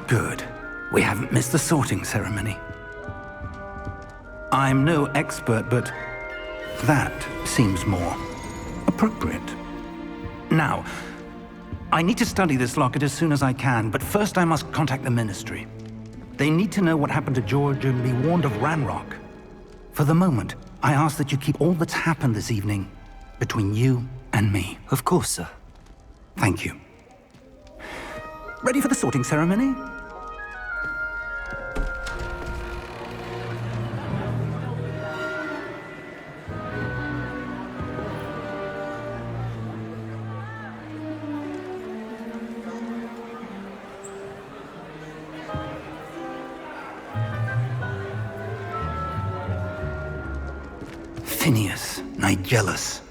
Good. We haven't missed the sorting ceremony. I'm no expert, but that seems more appropriate. Now, I need to study this locket as soon as I can, but first I must contact the Ministry. They need to know what happened to George and be warned of Ranrock. For the moment, I ask that you keep all that's happened this evening between you and me. Of course, sir. Thank you. Ready for the sorting ceremony? Phineas, Nigellus,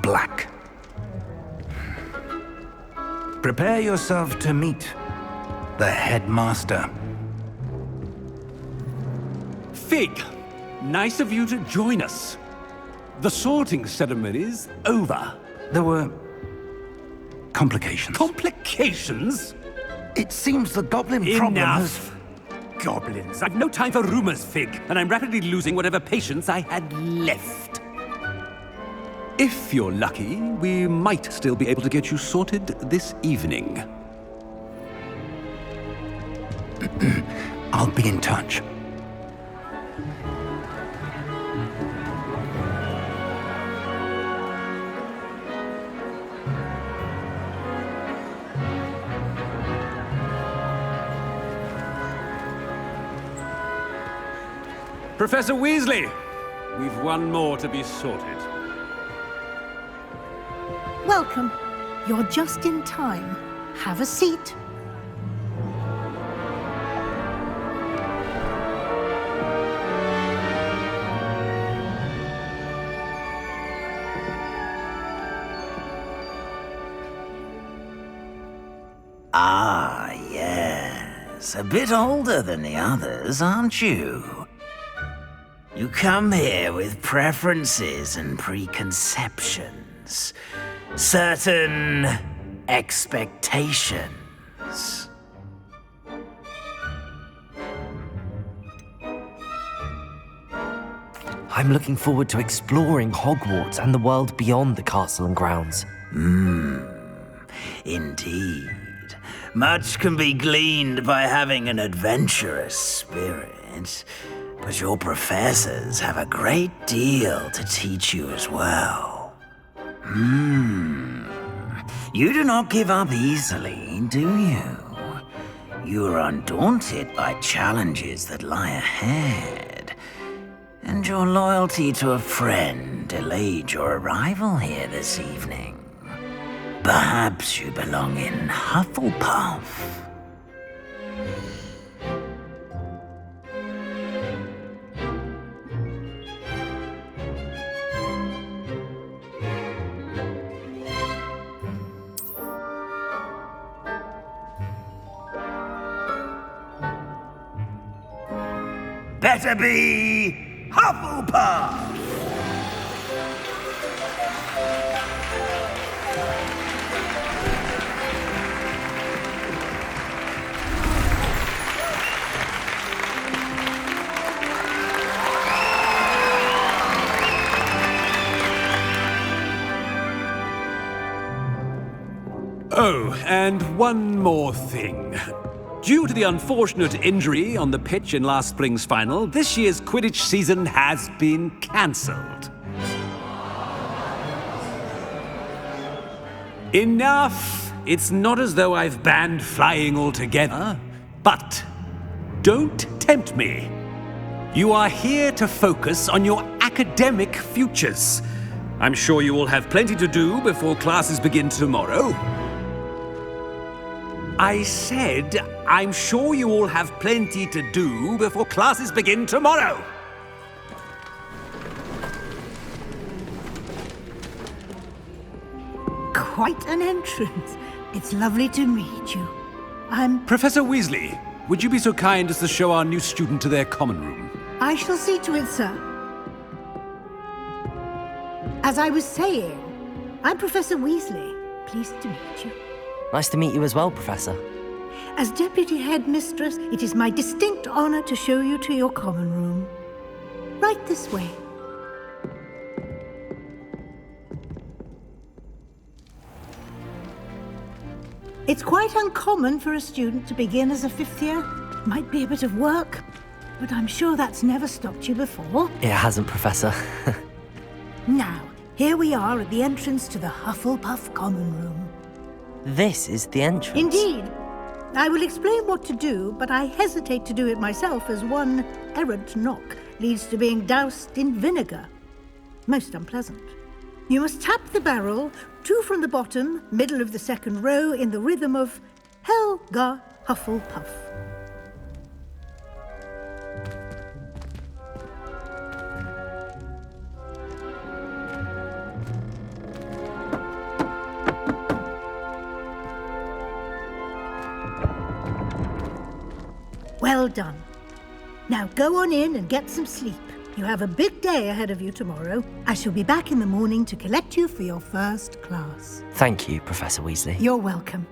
Black. Prepare yourself to meet the headmaster. Fig, nice of you to join us. The sorting ceremony's over. There were complications. Complications? It seems the goblin problem has... Enough! Goblins. I've no time for rumors, Fig, and I'm rapidly losing whatever patience I had left. If you're lucky, we might still be able to get you sorted this evening. I'll be in touch. Professor Weasley, we've one more to be sorted. Welcome. You're just in time. Have a seat. Ah, yes. A bit older than the others, aren't you? You come here with preferences and preconceptions. Certain expectations. I'm looking forward to exploring Hogwarts and the world beyond the castle and grounds. Indeed. Much can be gleaned by having an adventurous spirit, but your professors have a great deal to teach you as well. You do not give up easily, do you? You are undaunted by challenges that lie ahead, and your loyalty to a friend delayed your arrival here this evening. Perhaps you belong in Hufflepuff. Better be Hufflepuff! Oh, and one more thing. Due to the unfortunate injury on the pitch in last spring's final, this year's Quidditch season has been cancelled. Enough! It's not as though I've banned flying altogether, but don't tempt me. You are here to focus on your academic futures. I'm sure you will have plenty to do before classes begin tomorrow. I said, I'm sure you all have plenty to do before classes begin tomorrow. Quite an entrance. It's lovely to meet you. Professor Weasley, would you be so kind as to show our new student to their common room? I shall see to it, sir. As I was saying, I'm Professor Weasley. Pleased to meet you. Nice to meet you as well, Professor. As Deputy Headmistress, it is my distinct honor to show you to your common room. Right this way. It's quite uncommon for a student to begin as a fifth year. Might be a bit of work, but I'm sure that's never stopped you before. It hasn't, Professor. Now, here we are at the entrance to the Hufflepuff Common Room. This is the entrance. Indeed. I will explain what to do, but I hesitate to do it myself as one errant knock leads to being doused in vinegar. Most unpleasant. You must tap the barrel, 2 from the bottom, middle of the second row, in the rhythm of Helga Hufflepuff. Well done. Now go on in and get some sleep. You have a big day ahead of you tomorrow. I shall be back in the morning to collect you for your first class. Thank you, Professor Weasley. You're welcome.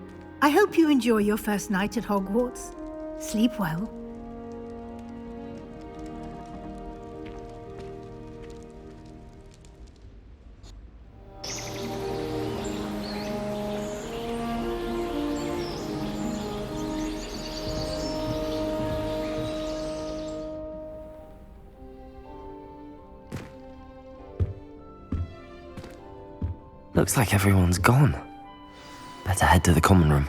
I hope you enjoy your first night at Hogwarts. Sleep well. Looks like everyone's gone. Better head to the common room.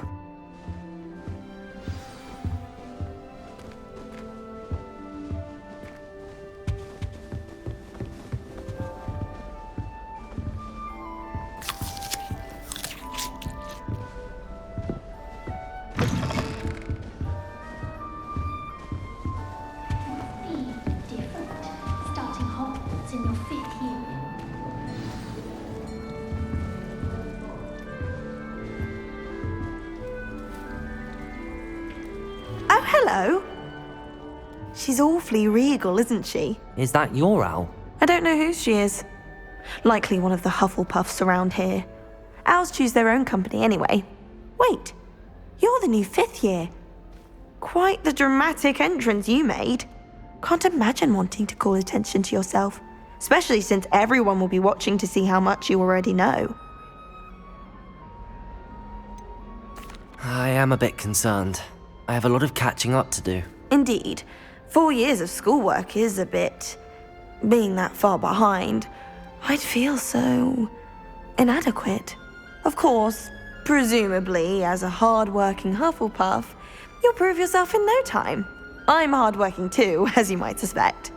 Starting Hogwarts in your 5th year. Oh, hello. She's awfully regal, isn't she? Is that your owl? I don't know who she is. Likely one of the Hufflepuffs around here. Owls choose their own company anyway. Wait, you're the new 5th year. Quite the dramatic entrance you made. Can't imagine wanting to call attention to yourself, especially since everyone will be watching to see how much you already know. I am a bit concerned. I have a lot of catching up to do. Indeed, 4 years of schoolwork is a bit... Being that far behind, I'd feel so... inadequate. Of course, presumably, as a hard-working Hufflepuff, you'll prove yourself in no time. I'm hard-working too, as you might suspect.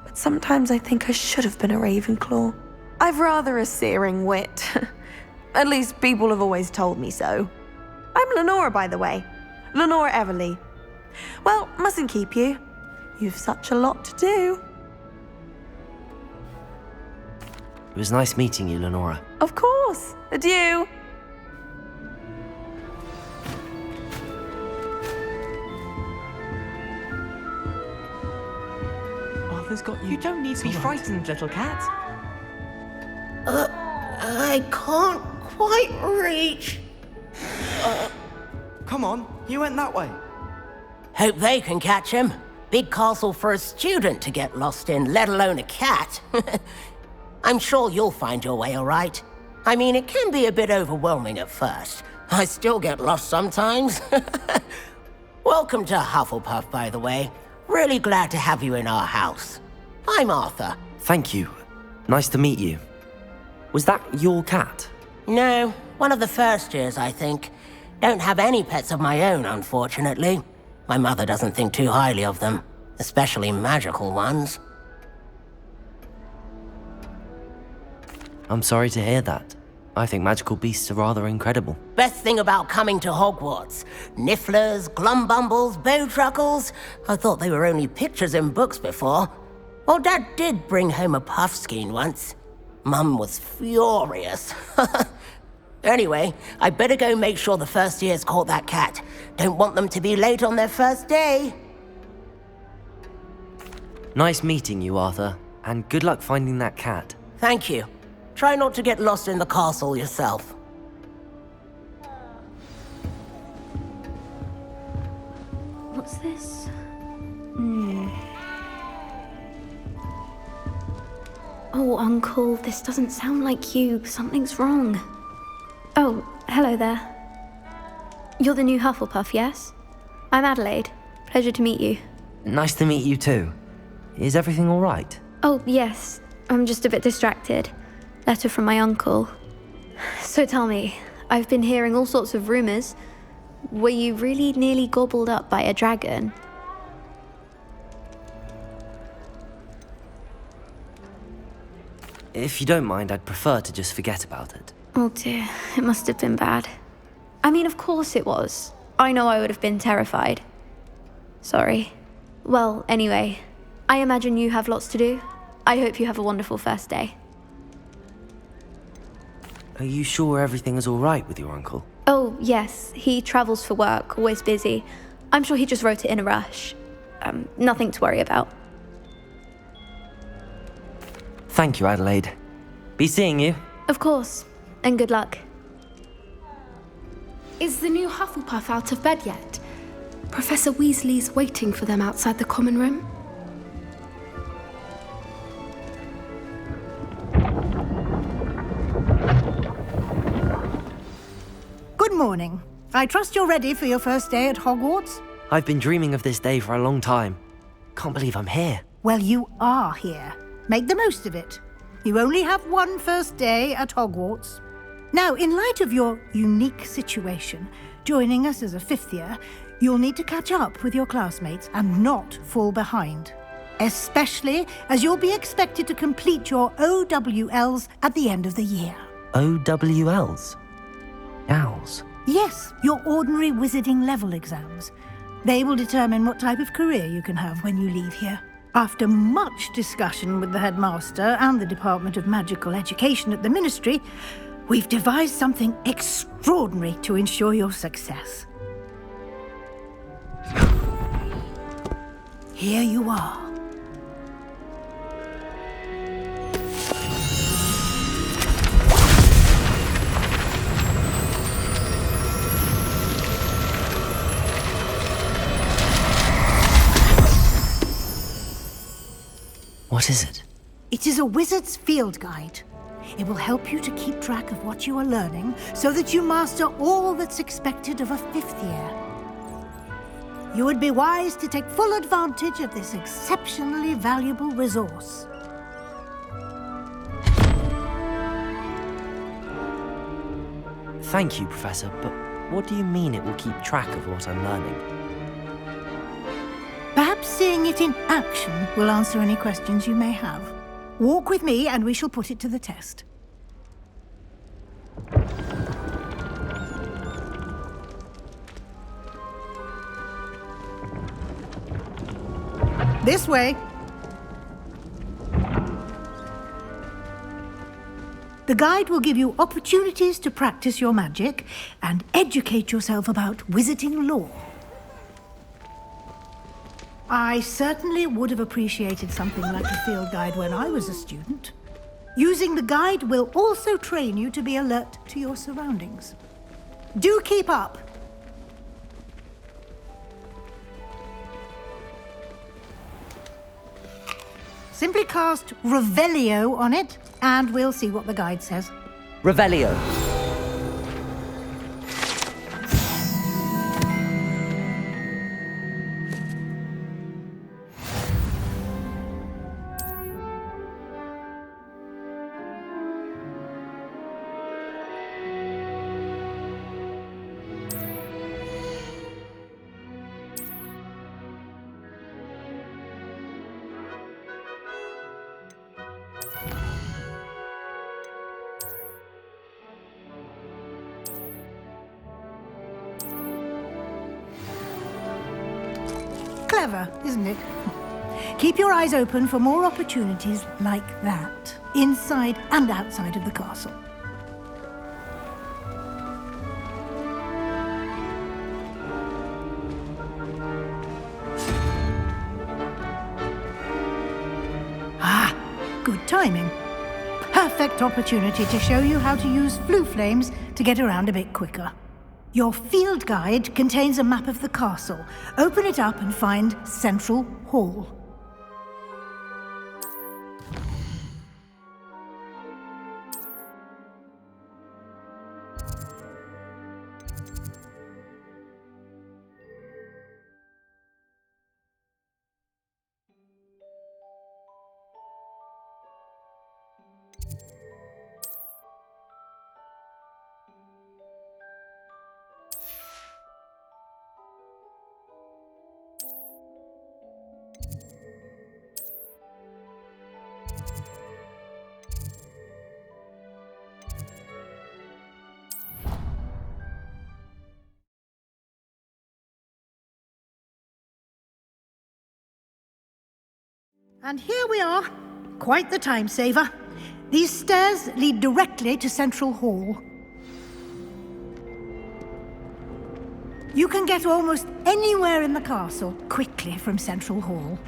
But sometimes I think I should have been a Ravenclaw. I've rather a searing wit. At least people have always told me so. I'm Lenora, by the way. Lenora Everly. Well, mustn't keep you. You've such a lot to do. It was nice meeting you, Lenora. Of course. Adieu. Arthur's got you. You don't need to be frightened, little cat. I can't quite reach. Come on, you went that way. Hope they can catch him. Big castle for a student to get lost in, let alone a cat. I'm sure you'll find your way all right. I mean, it can be a bit overwhelming at first. I still get lost sometimes. Welcome to Hufflepuff, by the way. Really glad to have you in our house. I'm Arthur. Thank you. Nice to meet you. Was that your cat? No, one of the first years, I think. Don't have any pets of my own, unfortunately. My mother doesn't think too highly of them, especially magical ones. I'm sorry to hear that. I think magical beasts are rather incredible. Best thing about coming to Hogwarts. Nifflers, glumbumbles, bowtruckles. I thought they were only pictures in books before. Well, Dad did bring home a puffskein once. Mum was furious. Anyway, I better go make sure the first years caught that cat. Don't want them to be late on their first day. Nice meeting you, Arthur. And good luck finding that cat. Thank you. Try not to get lost in the castle yourself. Oh, Uncle, this doesn't sound like you. Something's wrong. Oh, hello there. You're the new Hufflepuff, yes? I'm Adelaide. Pleasure to meet you. Nice to meet you too. Is everything all right? Oh, yes. I'm just a bit distracted. Letter from my uncle. So tell me, I've been hearing all sorts of rumors. Were you really nearly gobbled up by a dragon? If you don't mind, I'd prefer to just forget about it. Oh dear, it must have been bad. I mean, of course it was. I know I would have been terrified. Sorry. Well, anyway, I imagine you have lots to do. I hope you have a wonderful first day. Are you sure everything is all right with your uncle? Oh, yes. He travels for work, always busy. I'm sure he just wrote it in a rush. Nothing to worry about. Thank you, Adelaide. Be seeing you. Of course. And good luck. Is the new Hufflepuff out of bed yet? Professor Weasley's waiting for them outside the common room. Good morning. I trust you're ready for your first day at Hogwarts? I've been dreaming of this day for a long time. Can't believe I'm here. Well, you are here. Make the most of it. You only have one first day at Hogwarts. Now, in light of your unique situation, joining us as a fifth year, you'll need to catch up with your classmates and not fall behind. Especially as you'll be expected to complete your OWLs at the end of the year. OWLs? Owls? Yes, your ordinary wizarding level exams. They will determine what type of career you can have when you leave here. After much discussion with the headmaster and the Department of Magical Education at the Ministry, we've devised something extraordinary to ensure your success. Here you are. What is it? It is a wizard's field guide. It will help you to keep track of what you are learning so that you master all that's expected of a fifth year. You would be wise to take full advantage of this exceptionally valuable resource. Thank you, Professor, but what do you mean it will keep track of what I'm learning? Perhaps seeing it in action will answer any questions you may have. Walk with me and we shall put it to the test. This way. The guide will give you opportunities to practice your magic and educate yourself about wizarding lore. I certainly would have appreciated something like a field guide when I was a student. Using the guide will also train you to be alert to your surroundings. Do keep up. Simply cast Revelio on it, and we'll see what the guide says. Revelio. Clever, isn't it? Keep your eyes open for more opportunities like that, inside and outside of the castle. Ah, good timing. Perfect opportunity to show you how to use flue flames to get around a bit quicker. Your field guide contains a map of the castle. Open it up and find Central Hall. And here we are. Quite the time saver. These stairs lead directly to Central Hall. You can get almost anywhere in the castle quickly from Central Hall.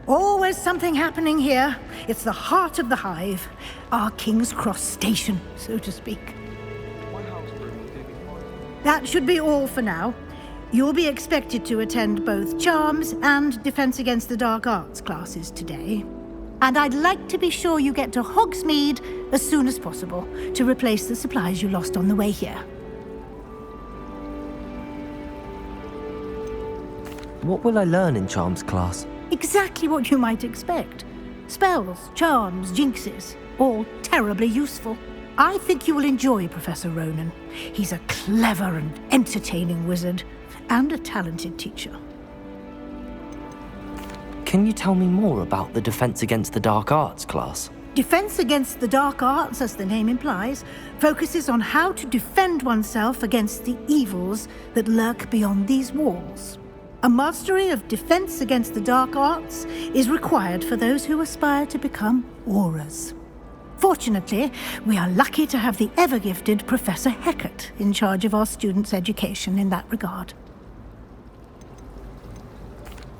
Always something happening here. It's the heart of the hive. Our King's Cross station, so to speak. That should be all for now. You'll be expected to attend both Charms and Defense Against the Dark Arts classes today. And I'd like to be sure you get to Hogsmeade as soon as possible to replace the supplies you lost on the way here. What will I learn in Charms class? Exactly what you might expect. Spells, charms, jinxes, all terribly useful. I think you will enjoy Professor Ronan. He's a clever and entertaining wizard, and a talented teacher. Can you tell me more about the Defense Against the Dark Arts class? Defense Against the Dark Arts, as the name implies, focuses on how to defend oneself against the evils that lurk beyond these walls. A mastery of Defense Against the Dark Arts is required for those who aspire to become Auras. Fortunately, we are lucky to have the ever-gifted Professor Hecat in charge of our students' education in that regard.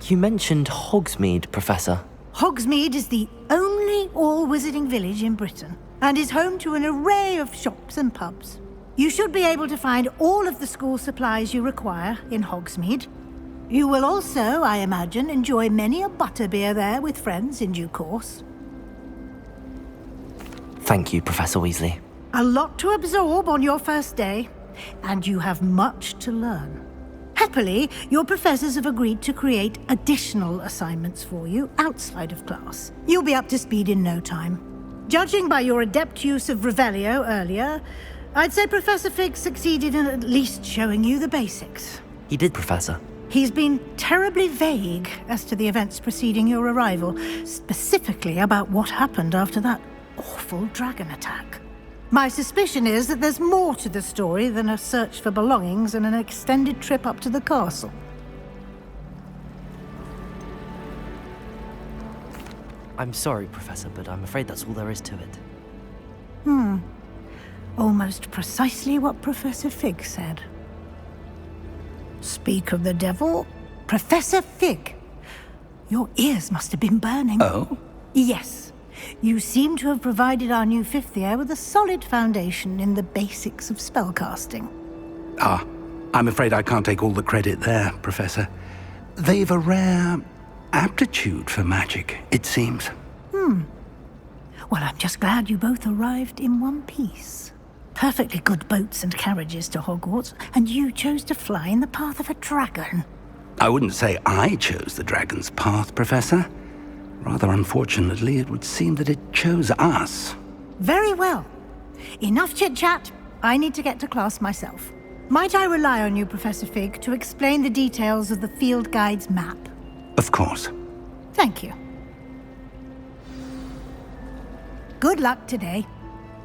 You mentioned Hogsmeade, Professor. Hogsmeade is the only all-wizarding village in Britain, and is home to an array of shops and pubs. You should be able to find all of the school supplies you require in Hogsmeade. You will also, I imagine, enjoy many a butterbeer there with friends in due course. Thank you, Professor Weasley. A lot to absorb on your first day, and you have much to learn. Happily, your professors have agreed to create additional assignments for you outside of class. You'll be up to speed in no time. Judging by your adept use of Revelio earlier, I'd say Professor Fig succeeded in at least showing you the basics. He did, Professor. He's been terribly vague as to the events preceding your arrival, specifically about what happened after that awful dragon attack. My suspicion is that there's more to the story than a search for belongings and an extended trip up to the castle. I'm sorry, Professor, but I'm afraid that's all there is to it. Almost precisely what Professor Fig said. Speak of the devil, Professor Fig. Your ears must have been burning. Oh? Yes. You seem to have provided our new fifth year with a solid foundation in the basics of spellcasting. I'm afraid I can't take all the credit there, Professor. They've a rare aptitude for magic, it seems. Well, I'm just glad you both arrived in one piece. Perfectly good boats and carriages to Hogwarts, and you chose to fly in the path of a dragon. I wouldn't say I chose the dragon's path, Professor. Rather unfortunately, it would seem that it chose us. Very well. Enough chit-chat. I need to get to class myself. Might I rely on you, Professor Fig, to explain the details of the field guide's map? Of course. Thank you. Good luck today.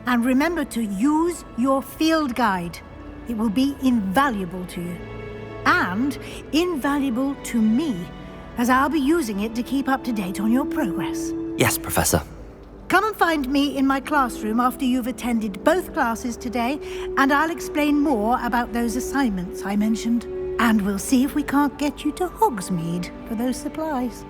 And remember to use your field guide. It will be invaluable to you. And invaluable to me, as I'll be using it to keep up to date on your progress. Yes, Professor. Come and find me in my classroom after you've attended both classes today, and I'll explain more about those assignments I mentioned. And we'll see if we can't get you to Hogsmeade for those supplies.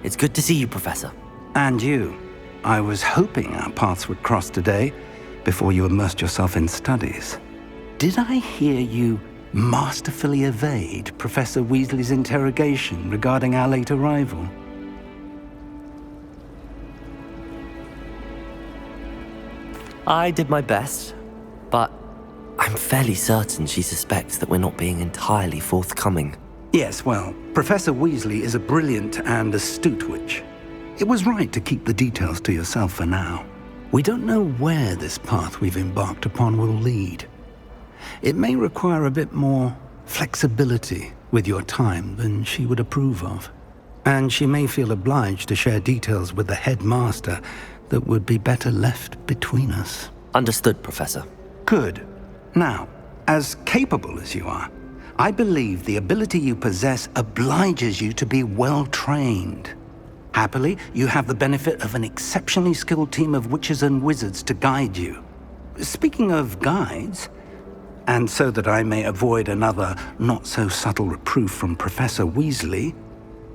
It's good to see you, Professor. And you. I was hoping our paths would cross today, before you immersed yourself in studies. Did I hear you masterfully evade Professor Weasley's interrogation regarding our late arrival? I did my best, but I'm fairly certain she suspects that we're not being entirely forthcoming. Yes, well, Professor Weasley is a brilliant and astute witch. It was right to keep the details to yourself for now. We don't know where this path we've embarked upon will lead. It may require a bit more flexibility with your time than she would approve of. And she may feel obliged to share details with the headmaster that would be better left between us. Understood, Professor. Good. Now, as capable as you are, I believe the ability you possess obliges you to be well-trained. Happily, you have the benefit of an exceptionally skilled team of witches and wizards to guide you. Speaking of guides, and so that I may avoid another not-so-subtle reproof from Professor Weasley,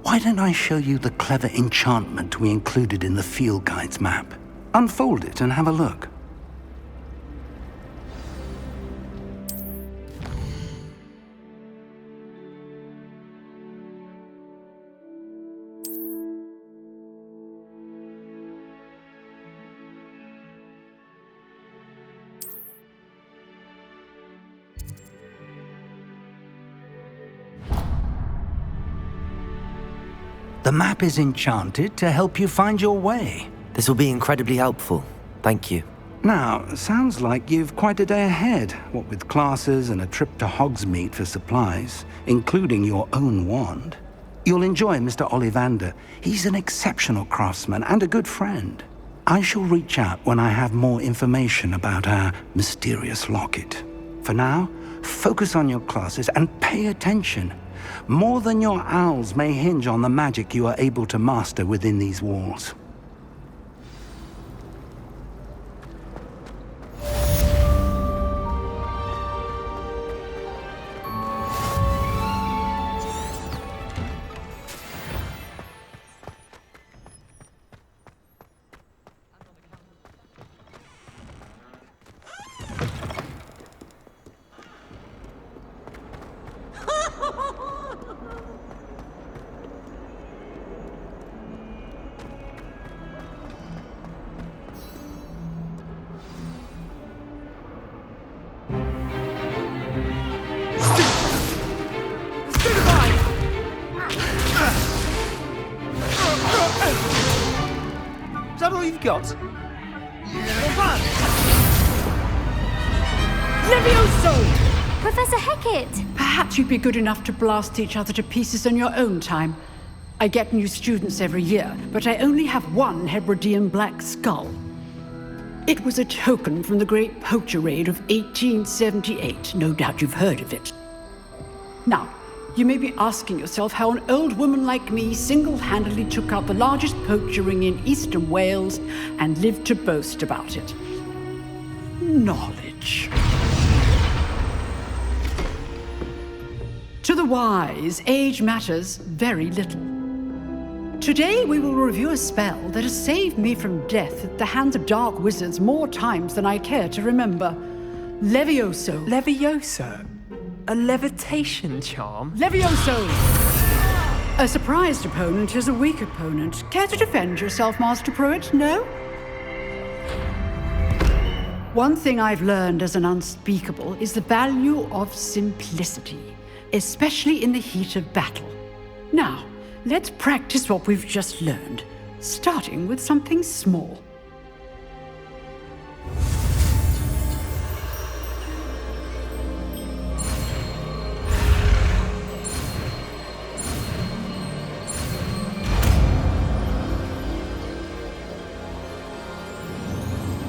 why don't I show you the clever enchantment we included in the field guide's map? Unfold it and have a look. The map is enchanted to help you find your way. This will be incredibly helpful. Thank you. Now, sounds like you've quite a day ahead, what with classes and a trip to Hogsmeade for supplies, including your own wand. You'll enjoy Mr. Ollivander. He's an exceptional craftsman and a good friend. I shall reach out when I have more information about our mysterious locket. For now, focus on your classes and pay attention. More than your owls may hinge on the magic you are able to master within these walls. Is that all you've got? Levioso! Professor Hecat! Perhaps you'd be good enough to blast each other to pieces in your own time. I get new students every year, but I only have one Hebridean black skull. It was a token from the Great Poacher Raid of 1878. No doubt you've heard of it. Now, you may be asking yourself how an old woman like me single-handedly took out the largest poacher ring in eastern Wales and lived to boast about it. Knowledge. To the wise, age matters very little. Today we will review a spell that has saved me from death at the hands of dark wizards more times than I care to remember. Levioso. Levioso? A levitation charm? Levioso! A surprised opponent is a weak opponent. Care to defend yourself, Master Pruitt? No? One thing I've learned as an unspeakable is the value of simplicity, especially in the heat of battle. Now, let's practice what we've just learned, starting with something small.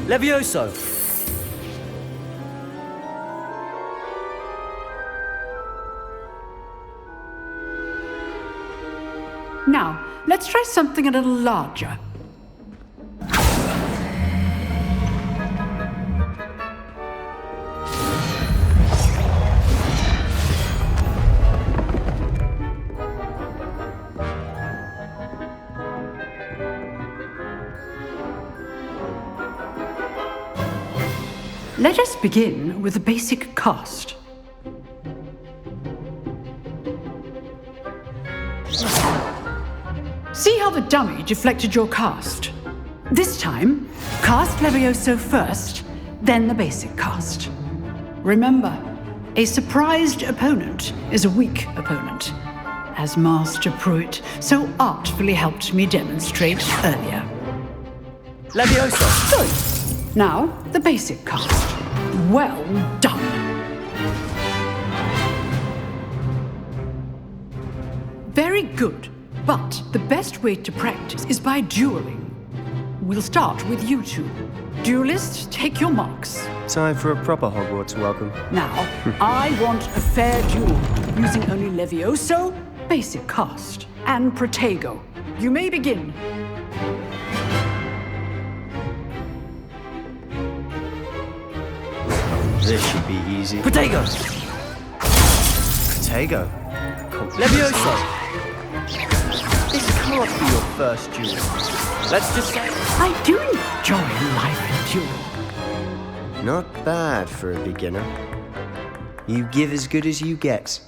Levioso! Now, let's try something a little larger. Let us begin with the basic cast. See how the dummy deflected your cast? This time, cast Levioso first, then the basic cast. Remember, a surprised opponent is a weak opponent, as Master Pruitt so artfully helped me demonstrate earlier. Levioso! Good. Now, the basic cast. Well done. Very good. But the best way to practice is by dueling. We'll start with you two. Duelists, take your marks. Time for a proper Hogwarts welcome. Now, I want a fair duel. using only Levioso, basic cast, and Protego. You may begin. This should be easy. Protego! Protego. Levioso! This can't be your first duel. Let's just say... I do enjoy life in duel. Not bad for a beginner. You give as good as you get.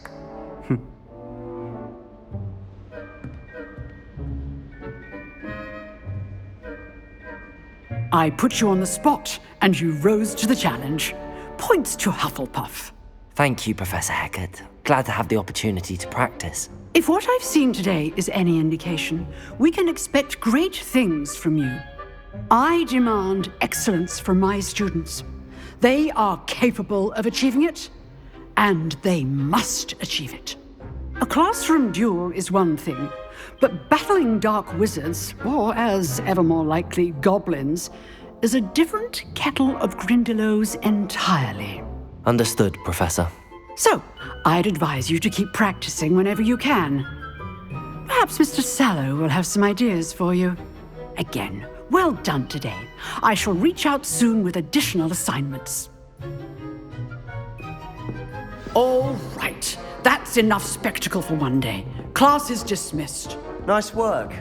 I put you on the spot, and you rose to the challenge. Points to Hufflepuff. Thank you, Professor Hecat. Glad to have the opportunity to practice. If what I've seen today is any indication, we can expect great things from you. I demand excellence from my students. They are capable of achieving it, and they must achieve it. A classroom duel is one thing, but battling dark wizards, or as ever more likely, goblins, is a different kettle of Grindylows entirely. Understood, Professor. So, I'd advise you to keep practicing whenever you can. Perhaps Mr. Sallow will have some ideas for you. Again, well done today. I shall reach out soon with additional assignments. All right, that's enough spectacle for one day. Class is dismissed. Nice work.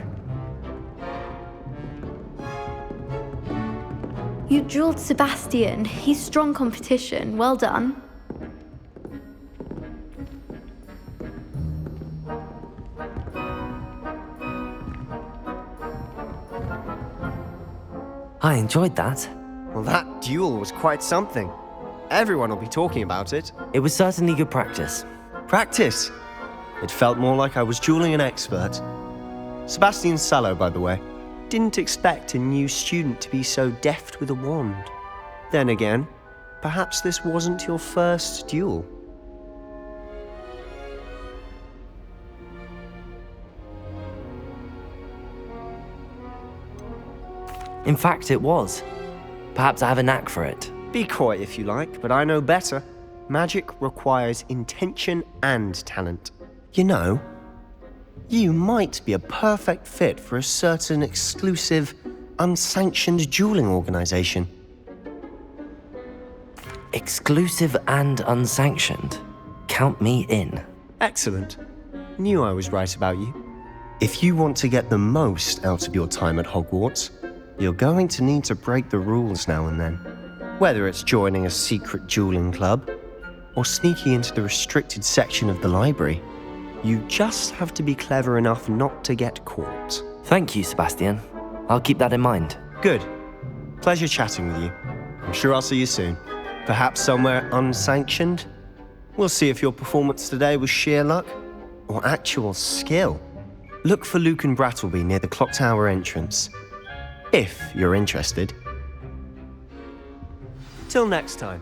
You drilled Sebastian. He's strong competition. Well done. I enjoyed that. Well, that duel was quite something. Everyone will be talking about it. It was certainly good practice. Practice? It felt more like I was dueling an expert. Sebastian Sallow, by the way. Didn't expect a new student to be so deft with a wand. Then again, perhaps this wasn't your first duel. In fact, it was. Perhaps I have a knack for it. Be coy if you like, but I know better. Magic requires intention and talent. You know, you might be a perfect fit for a certain exclusive, unsanctioned dueling organization. Exclusive and unsanctioned. Count me in. Excellent. Knew I was right about you. If you want to get the most out of your time at Hogwarts, you're going to need to break the rules now and then. Whether it's joining a secret dueling club, or sneaking into the restricted section of the library, you just have to be clever enough not to get caught. Thank you, Sebastian. I'll keep that in mind. Good. Pleasure chatting with you. I'm sure I'll see you soon. Perhaps somewhere unsanctioned? We'll see if your performance today was sheer luck or actual skill. Look for Luke and Brattleby near the clock tower entrance, if you're interested. Till next time.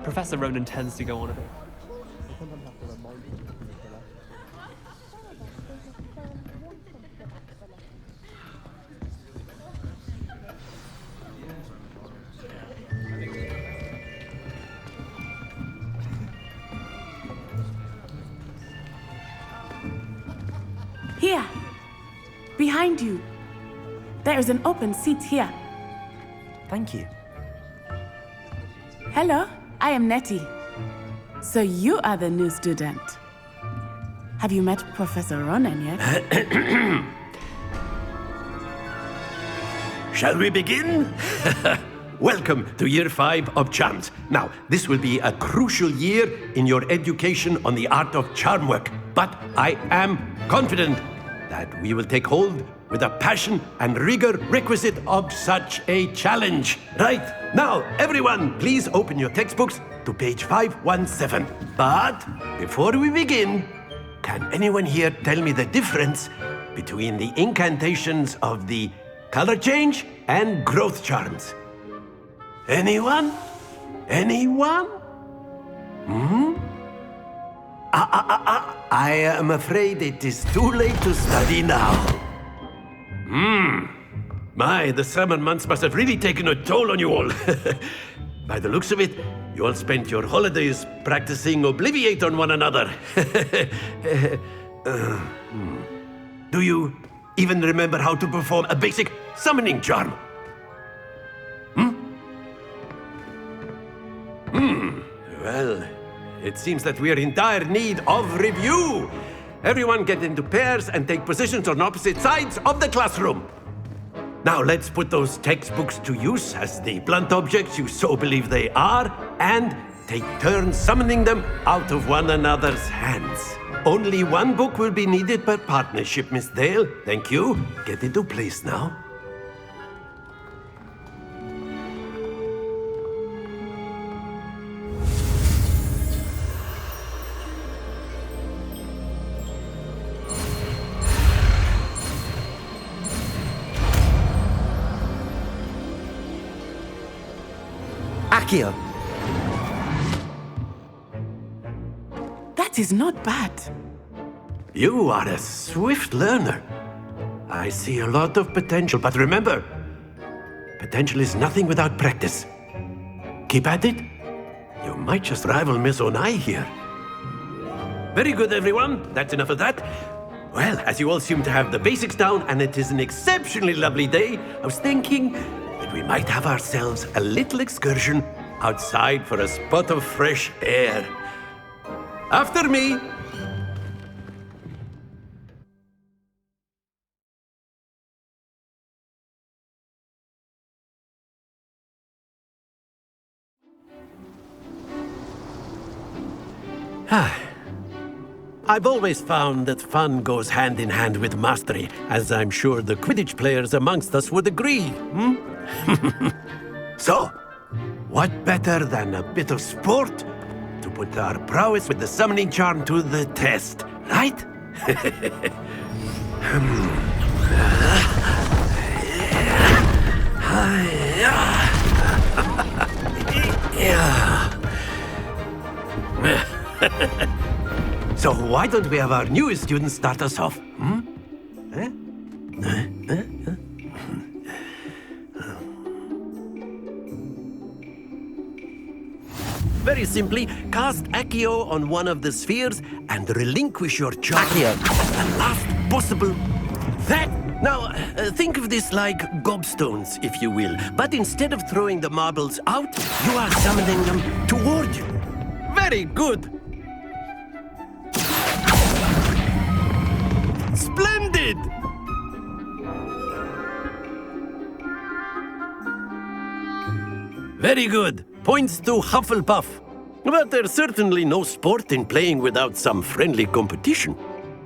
Professor Ronan tends to go on a bit. behind you. There is an open seat here. Thank you. Hello, I am Nettie. So you are the new student. Have you met Professor Ronan yet? Shall we begin? Welcome to Year 5 of Charms. Now, this will be a crucial year in your education on the art of charm work. But I am confident that we will take hold with the passion and rigor requisite of such a challenge. Right, now, everyone, please open your textbooks to page 517. But before we begin, can anyone here tell me the difference between the incantations of the color change and growth charms? Anyone? Anyone? I am afraid it is too late to study now. My, the summer months must have really taken a toll on you all. By the looks of it, you all spent your holidays practicing Obliviate on one another. Do you even remember how to perform a basic summoning charm? Well, it seems that we are in dire need of review. Everyone get into pairs and take positions on opposite sides of the classroom. Now let's put those textbooks to use as the blunt objects you so believe they are, and take turns summoning them out of one another's hands. Only one book will be needed per partnership, Miss Dale. Thank you. Get into place now. Accio! That is not bad. You are a swift learner. I see a lot of potential, but remember, potential is nothing without practice. Keep at it. You might just rival Miss Onai here. Very good, everyone. That's enough of that. Well, as you all seem to have the basics down, and it is an exceptionally lovely day, I was thinking that we might have ourselves a little excursion outside for a spot of fresh air. After me. I've always found that fun goes hand in hand with mastery, as I'm sure the Quidditch players amongst us would agree. So, what better than a bit of sport to put our prowess with the summoning charm to the test, right? So why don't we have our newest student start us off? Very simply, cast Accio on one of the spheres and relinquish your charm. Accio! The last possible... That! Now, think of this like gobstones, if you will. But instead of throwing the marbles out, you are summoning them toward you. Very good! Splendid! Very good. Points to Hufflepuff. But there's certainly no sport in playing without some friendly competition.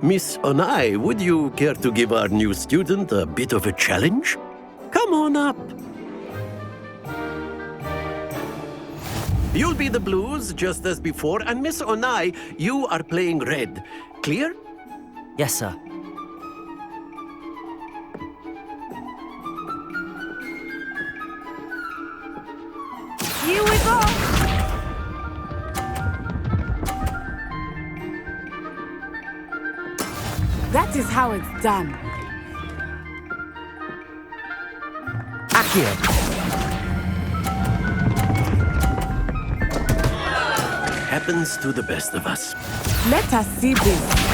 Miss Onai, would you care to give our new student a bit of a challenge? Come on up. You'll be the blues, just as before, and Miss Onai, you are playing red. Clear? Yes, sir. Here we go! That is how it's done. Accio! Happens to the best of us. Let us see this.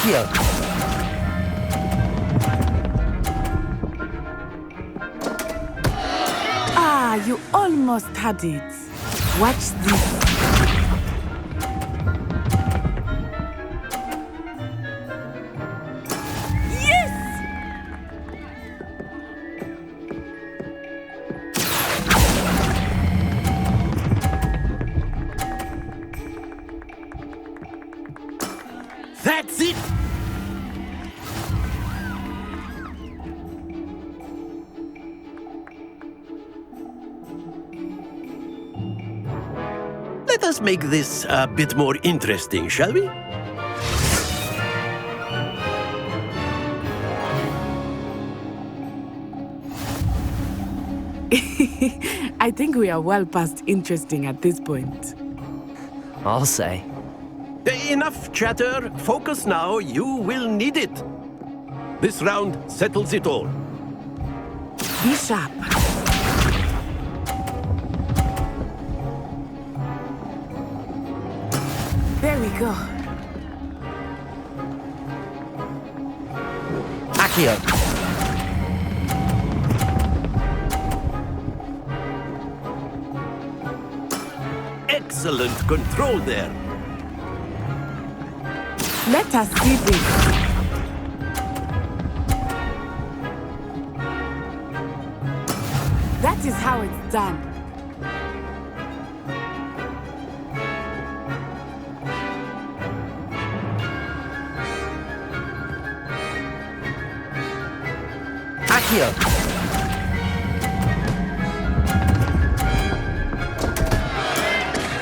Accio! Ah, you almost had it. Watch this. That's it! Let us make this a bit more interesting, shall we? I think we are well past interesting at this point. I'll say. Enough chatter. Focus now. You will need it. This round settles it all. Be sharp. There we go. Accio! Excellent control there. Let us see this. That is how it's done. Accio!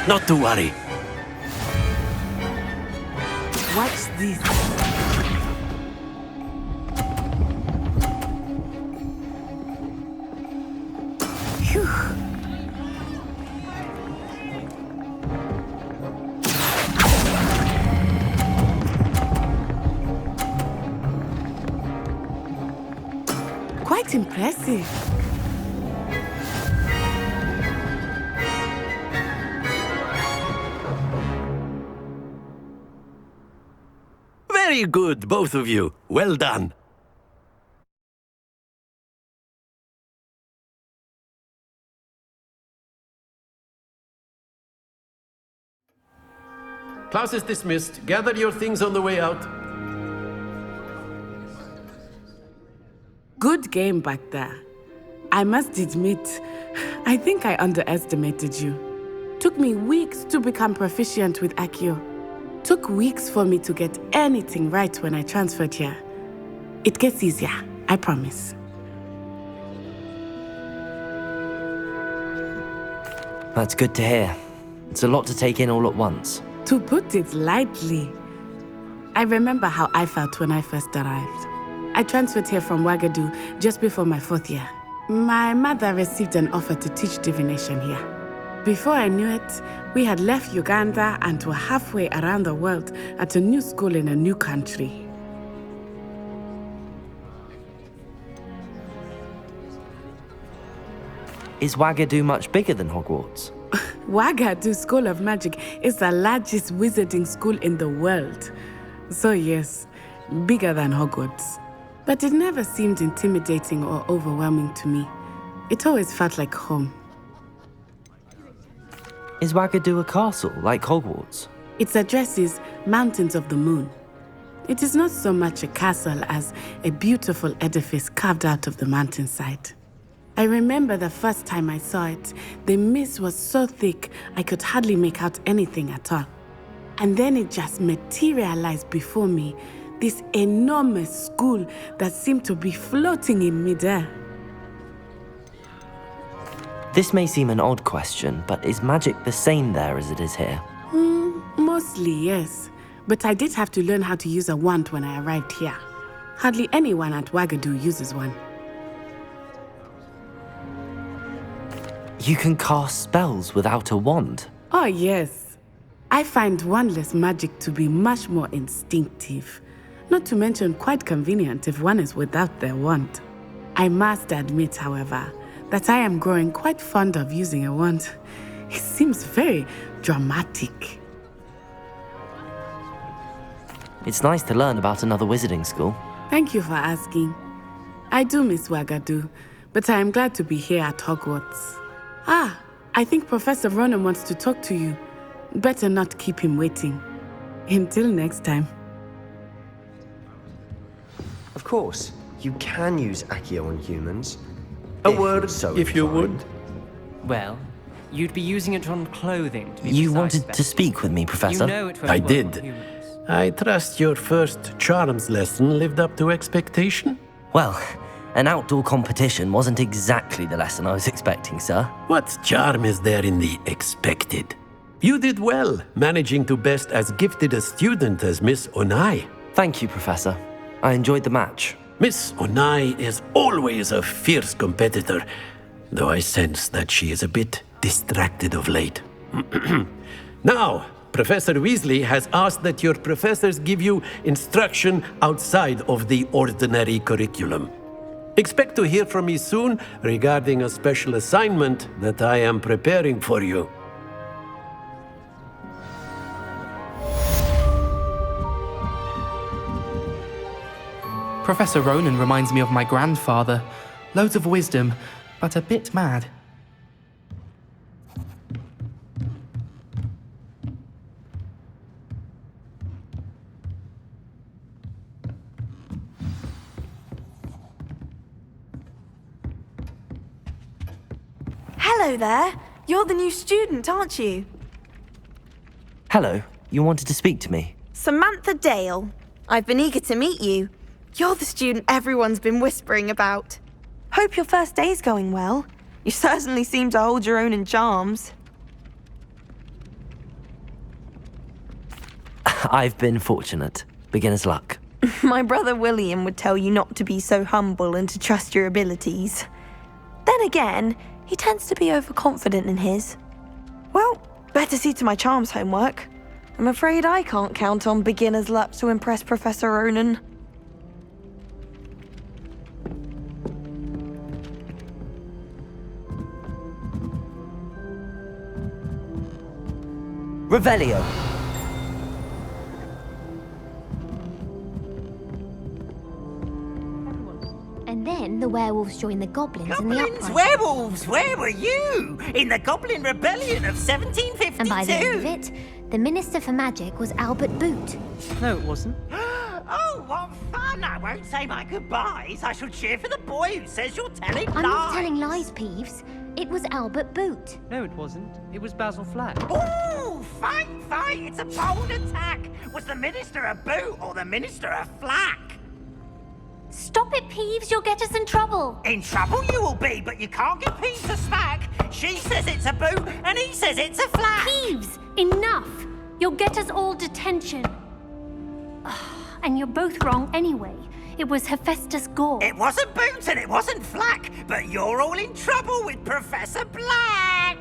Not to worry. Watch this. Phew. Quite impressive. Very good, both of you. Well done. Class is dismissed. Gather your things on the way out. Good game back there. I must admit, I think I underestimated you. Took me weeks to become proficient with Accio. Took weeks for me to get anything right when I transferred here. It gets easier, I promise. That's good to hear. It's a lot to take in all at once. To put it lightly, I remember how I felt when I first arrived. I transferred here from Ouagadougou just before my 4th year. My mother received an offer to teach divination here. Before I knew it, we had left Uganda and were halfway around the world at a new school in a new country. Is Ouagadougou much bigger than Hogwarts? Ouagadougou School of Magic is the largest wizarding school in the world. So yes, bigger than Hogwarts. But it never seemed intimidating or overwhelming to me. It always felt like home. Is Ouagadougou a castle, like Hogwarts? Its address is Mountains of the Moon. It is not so much a castle as a beautiful edifice carved out of the mountainside. I remember the first time I saw it, the mist was so thick I could hardly make out anything at all. And then it just materialized before me, this enormous school that seemed to be floating in midair. This may seem an odd question, but is magic the same there as it is here? Mostly, yes. But I did have to learn how to use a wand when I arrived here. Hardly anyone at Ouagadougou uses one. You can cast spells without a wand? Oh, yes. I find wandless magic to be much more instinctive. Not to mention quite convenient if one is without their wand. I must admit, however, that I am growing quite fond of using a wand. It seems very dramatic. It's nice to learn about another wizarding school. Thank you for asking. I do miss Wagadu, but I am glad to be here at Hogwarts. Ah, I think Professor Ronan wants to talk to you. Better not keep him waiting. Until next time. Of course, you can use Accio on humans. A word, if you would. Well, you'd be using it on clothing to be You precise, wanted to speak with me, Professor? You know it won't I work did. on humans. I trust your first charms lesson lived up to expectation? Well, an outdoor competition wasn't exactly the lesson I was expecting, sir. What charm is there in the expected? You did well, managing to best as gifted a student as Miss Onai. Thank you, Professor. I enjoyed the match. Miss Onai is always a fierce competitor, though I sense that she is a bit distracted of late. Now, Professor Weasley has asked that your professors give you instruction outside of the ordinary curriculum. Expect to hear from me soon regarding a special assignment that I am preparing for you. Professor Ronan reminds me of my grandfather. Loads of wisdom, but a bit mad. Hello there. You're the new student, aren't you? Hello, you wanted to speak to me? Samantha Dale. I've been eager to meet you. You're the student everyone's been whispering about. Hope your first day's going well. You certainly seem to hold your own in charms. I've been fortunate. Beginner's luck. My brother William would tell you not to be so humble and to trust your abilities. Then again, he tends to be overconfident in his. Well, better see to my charms homework. I'm afraid I can't count on beginner's luck to impress Professor Ronan. Revelio. And then the werewolves joined the goblins in the Goblins, uprising. werewolves, where were you? In the Goblin Rebellion of 1752? And by the end of it, the Minister for Magic was Albert Boot. No, it wasn't. Oh, what fun! I won't say my goodbyes. I shall cheer for the boy who says you're telling I'm lies. not telling lies, Peeves. It was Albert Boot. No, it wasn't. It was Basil Flack. Ooh, fight! It's a bold attack. Was the Minister a boot or the Minister a flack? Stop it, Peeves. You'll get us in trouble. In trouble you will be, but you can't get Peeves to smack. She says it's a boot, and he says it's a flack. Peeves, enough. You'll get us all detention. And you're both wrong anyway. It was Hephaestus Gore. It wasn't Boot and it wasn't Flack, but you're all in trouble with Professor Black!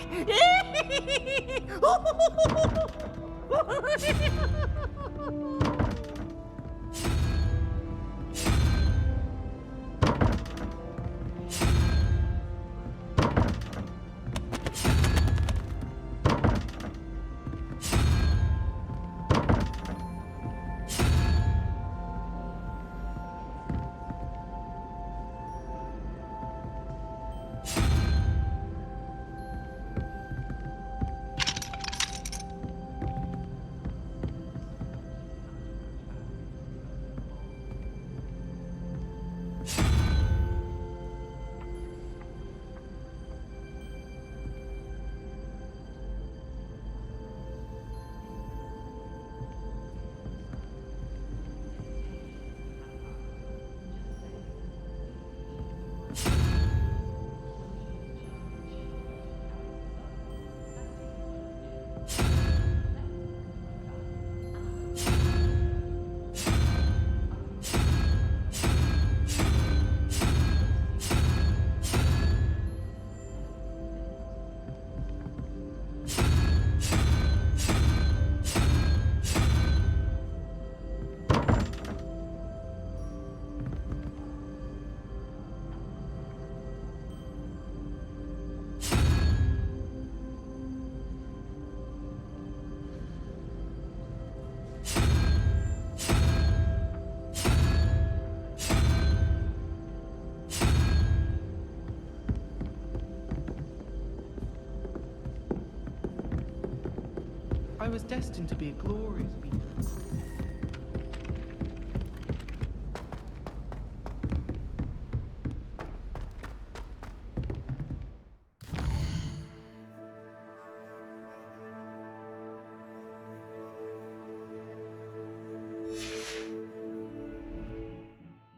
I was destined to be a glorious being.